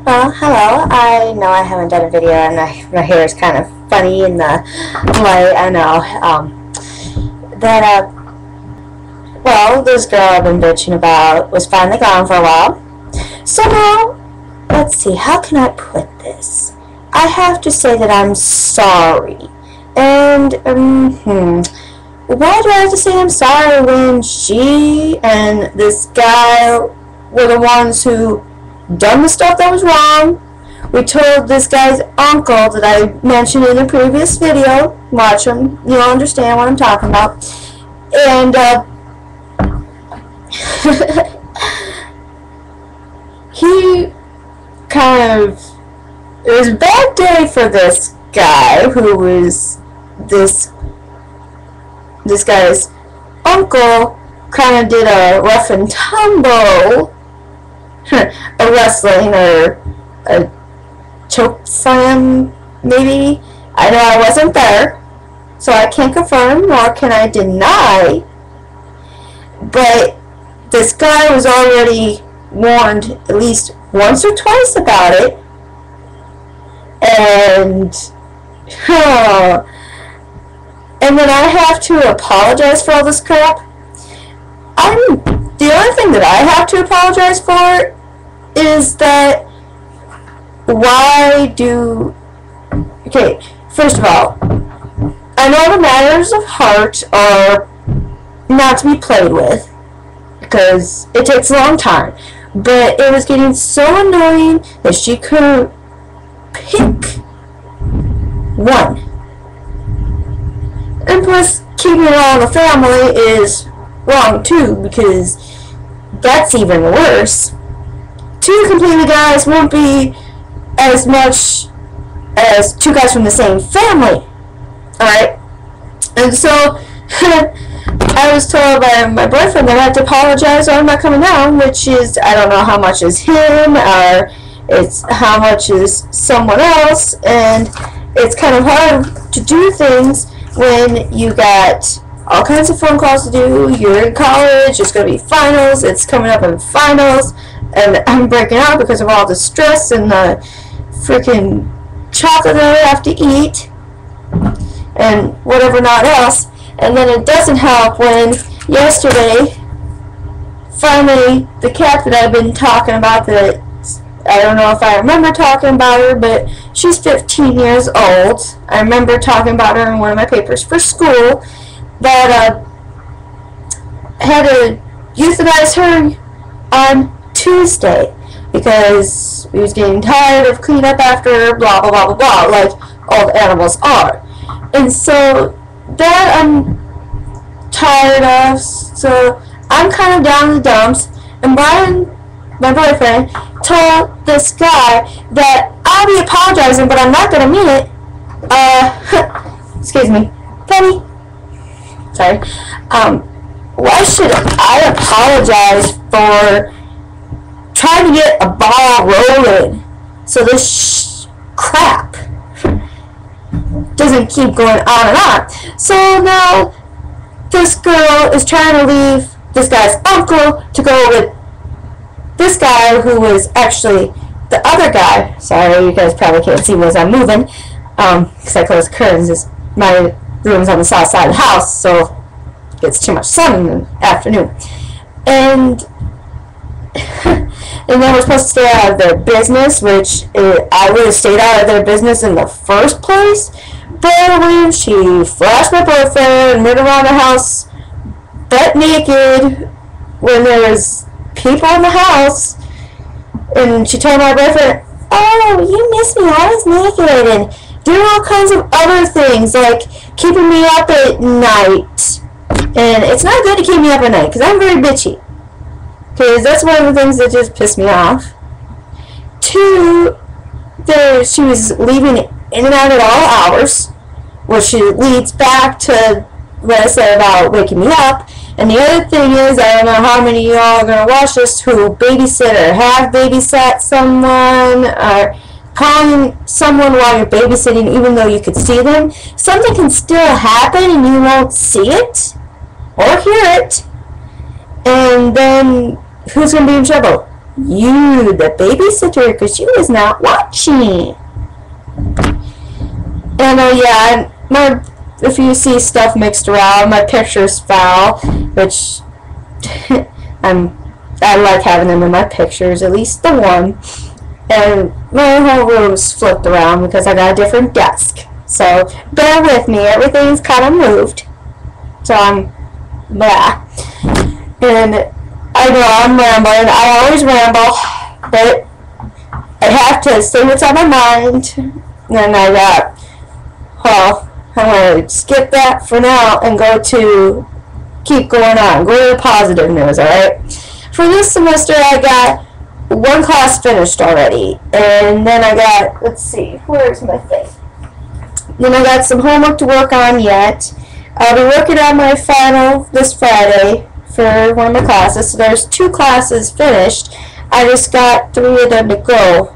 Well, hello. I know I haven't done a video and my hair is kind of funny in the light. I know. Well, this girl I've been bitching about was finally gone for a while. So now, let's see, how can I put this? I have to say that I'm sorry. And, why do I have to say I'm sorry when she and this guy were the ones who done the stuff that was wrong? We told this guy's uncle that I mentioned in the previous video. Watch him, you'll understand what I'm talking about. And, he kind of, it was a bad day for this guy who was this guy's uncle. Kind of did a rough and tumble a wrestling or a choke slam, maybe. I know I wasn't there, so I can't confirm nor can I deny, but this guy was already warned at least once or twice about it, and then I have to apologize for all this crap. The only thing that I have to apologize for is that okay, first of all, I know the matters of heart are not to be played with because it takes a long time, but it was getting so annoying that she couldn't pick one. And plus, keeping it all in the family is wrong too, because that's even worse. Two completely guys won't be as much as two guys from the same family. Alright? And so, I was told by my boyfriend that I had to apologize or I'm not coming down, which is, I don't know how much is him, or it's how much is someone else, and it's kind of hard to do things when you got all kinds of phone calls to do. You're in college, it's going to be finals, it's coming up in finals, and I'm breaking out because of all the stress and the freaking chocolate that I have to eat and whatever not else. And then it doesn't help when yesterday, finally, the cat that I've been talking about, that I don't know if I remember talking about her, but she's 15 years old. I remember talking about her in one of my papers for school, that had to euthanize her on Tuesday because we was getting tired of cleaning up after her, blah, blah, blah, blah, blah, like all the animals are. And so that I'm tired of, so I'm kind of down in the dumps, and Brian, my boyfriend, told this guy that I'll be apologizing, but I'm not going to mean it. Excuse me, Penny. Sorry. Why should I apologize for trying to get a ball rolling so this crap doesn't keep going on and on? So now this girl is trying to leave this guy's uncle to go with this guy who was actually the other guy. Sorry, you guys probably can't see me as I'm moving, because I closed the curtains. My room's on the south side of the house, so it gets too much sun in the afternoon. And and then we're supposed to stay out of their business, which I would have stayed out of their business in the first place. But when she flashed my boyfriend and went around the house butt naked when there was people in the house, and she told my boyfriend, "Oh, you miss me, I was naked," and doing all kinds of other things, like keeping me up at night. And it's not good to keep me up at night, because I'm very bitchy. Because that's one of the things that just pissed me off. Two, she was leaving in and out at all hours, which leads back to what I said about waking me up. And the other thing is, I don't know how many of y'all are going to watch this who babysit or have babysat someone, or calling someone while you're babysitting even though you could see them. Something can still happen and you won't see it or hear it. And then who's going to be in trouble? you, the babysitter, because she was not watching. And yeah, if you see stuff mixed around, my picture's foul, which I like having them in my pictures, at least the one. And my whole room's flipped around because I got a different desk. So bear with me, everything's kind of moved. So I'm blah. And I know I'm rambling. I always ramble, but I have to say what's on my mind. And I got, well, I'm going to skip that for now and keep going on. Go to positive news, alright? For this semester, I got one class finished already. And then I got, let's see, where's my thing? Then I got some homework to work on yet. I'll be working on my final this Friday for one of my classes. So there's 2 classes finished. I just got 3 of them to go.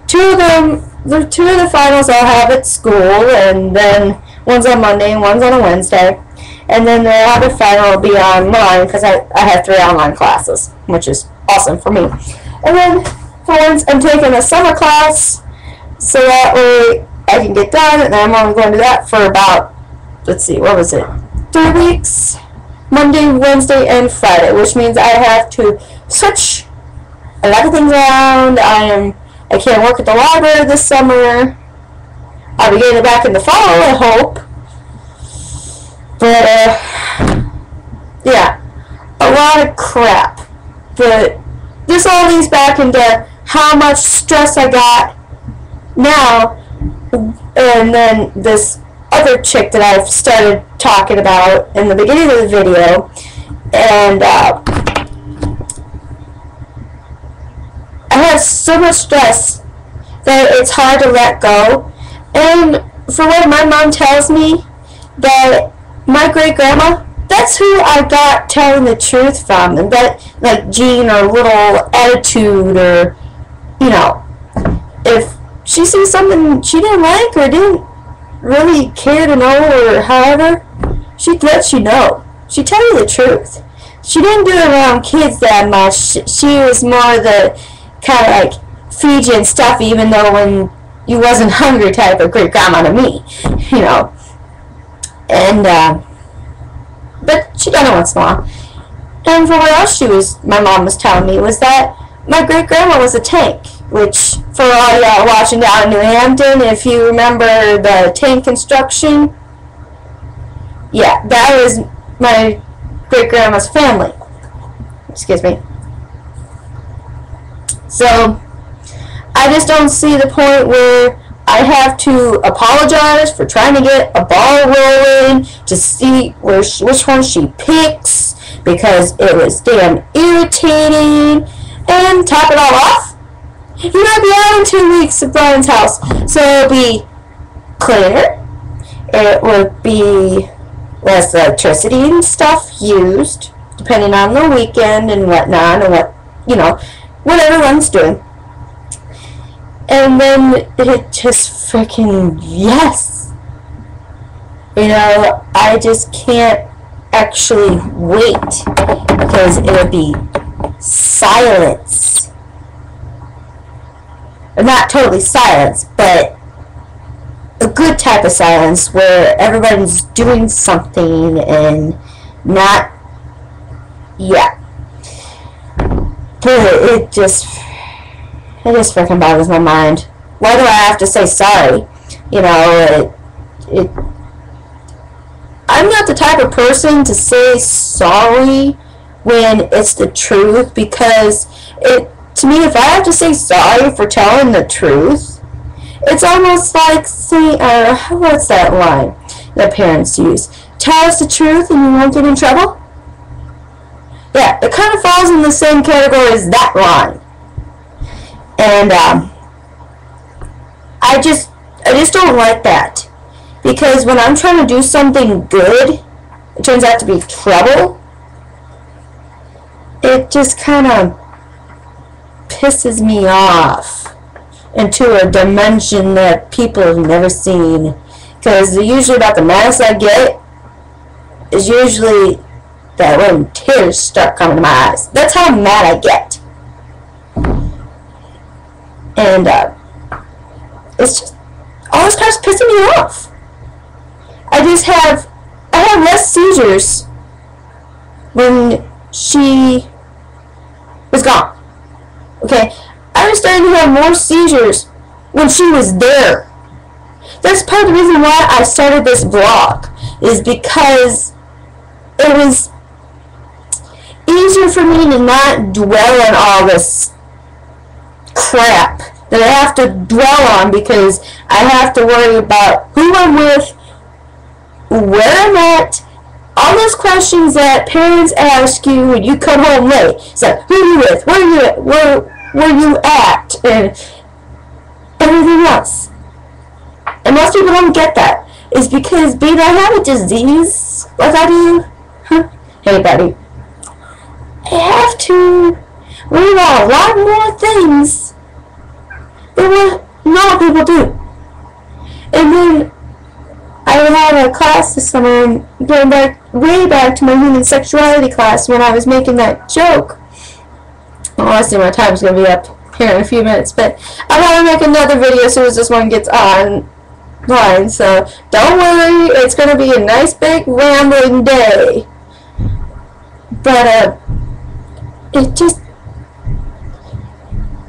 2 of the finals I'll have at school, and then one's on Monday and one's on a Wednesday. And then the other final will be online because I have 3 online classes, which is awesome for me. And then for once, I'm taking a summer class, so that way I can get done, and I'm only going to that for about, let's see, what was it, 3 weeks? Monday, Wednesday, and Friday, which means I have to switch a lot of things around. I can't work at the library this summer. I'll be getting it back in the fall, I hope. But, yeah, a lot of crap. But this all leads back into how much stress I got now, and then this other chick that I've started talking about in the beginning of the video, and I have so much stress that it's hard to let go. And for what my mom tells me, that my great-grandma, that's who I got telling the truth from, and that, like, gene or little attitude, or, you know, if she sees something she didn't like or didn't really care to know, or however, she'd let you know. She'd tell you the truth. She didn't do it around kids that much. She was more the kind of like feed you and stuff, even though when you wasn't hungry type of great grandma to me, you know. And but she done it once in a while. And for what else my mom was telling me was that my great grandma was a tank, which for all y'all watching down in New Hampton, if you remember the tank construction, yeah, that was my great grandma's family. Excuse me. So I just don't see the point where I have to apologize for trying to get a ball rolling to see which one she picks, because it was damn irritating. And top it all off, you might be out in 2 weeks at Brian's house, so it'll be cleaner. It would be less electricity and stuff used, depending on the weekend and whatnot, and what, you know, what everyone's doing. And then it just freaking, yes. You know, I just can't actually wait, because it'll be silence. Not totally silence, but a good type of silence where everybody's doing something and not, yeah. But it just freaking boggles my mind. Why do I have to say sorry? You know, I'm not the type of person to say sorry when it's the truth, because to me, if I have to say sorry for telling the truth, it's almost like saying, what's that line that parents use? Tell us the truth and you won't get in trouble? Yeah, it kind of falls in the same category as that line. And I just don't like that, because when I'm trying to do something good, it turns out to be trouble. It just kind of pisses me off into a dimension that people have never seen, because usually about the maddest I get is usually that when tears start coming to my eyes. That's how mad I get. And it's just, all this crap's pissing me off. I have less seizures when she was gone. Okay? I was starting to have more seizures when she was there. That's part of the reason why I started this vlog, is because it was easier for me to not dwell on all this crap that I have to dwell on, because I have to worry about who I'm with, where I'm at, all those questions that parents ask you when you come home late. It's like, who are you with, where are you at, where you at, and everything else. And most people don't get that. It's because, baby, I have a disease like I do. Hey, buddy. I have to worry about a lot more things than what normal people do. And then I had a class this summer, and going back, way back to my human sexuality class, when I was making that joke. Well, I see my time's going to be up here in a few minutes, but I want to make another video as soon as this one gets online, so don't worry, it's going to be a nice big rambling day. But it just,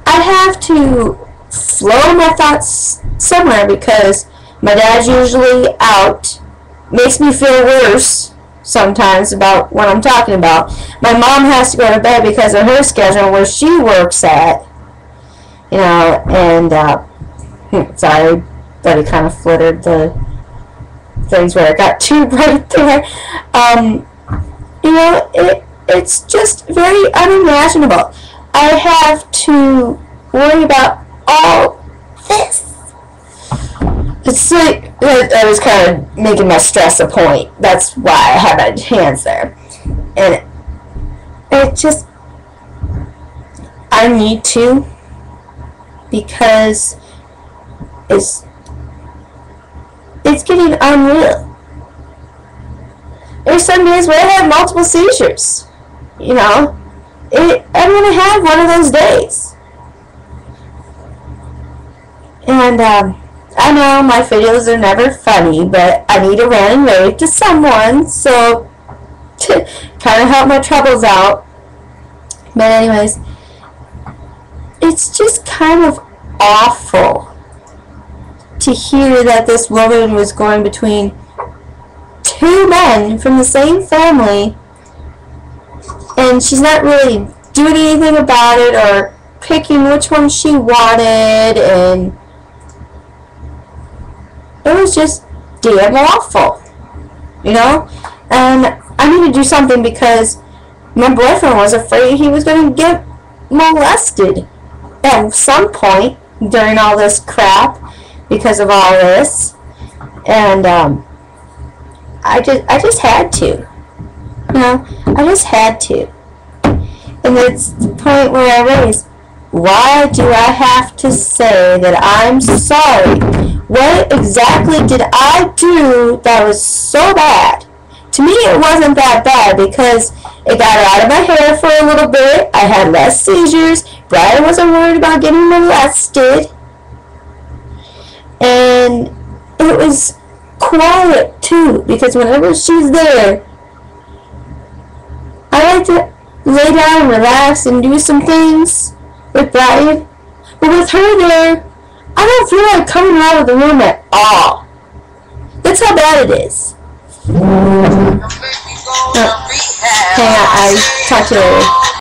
I have to flow my thoughts somewhere, because my dad's usually out. Makes me feel worse sometimes about what I'm talking about. My mom has to go to bed because of her schedule where she works at. You know, and sorry, but it kind of fluttered the things where it got too bright there. You know, it's just very unimaginable. I have to worry about all this. It's like, I was kind of making my stress a point. That's why I have my hands there. And it just, I need to, because it's getting unreal. There's some days where I have multiple seizures. You know, I'm going to have one of those days. And, I know my videos are never funny, but I need a rant and rave to someone, so to kind of help my troubles out. But anyways, it's just kind of awful to hear that this woman was going between two men from the same family, and she's not really doing anything about it or picking which one she wanted, and it was just damn awful, you know? And I need to do something, because my boyfriend was afraid he was going to get molested at some point during all this crap because of all this. And I just had to, you know? I just had to. And it's the point where I raised, why do I have to say that I'm sorry? What exactly did I do that was so bad? To me, it wasn't that bad, because it got out of my hair for a little bit. I had less seizures. Brian wasn't worried about getting molested. And it was quiet, too, because whenever she's there, I like to lay down and relax and do some things with Brian. But with her there, I don't feel like coming out of the room at all. That's how bad it is. Hang on, I talked to you later.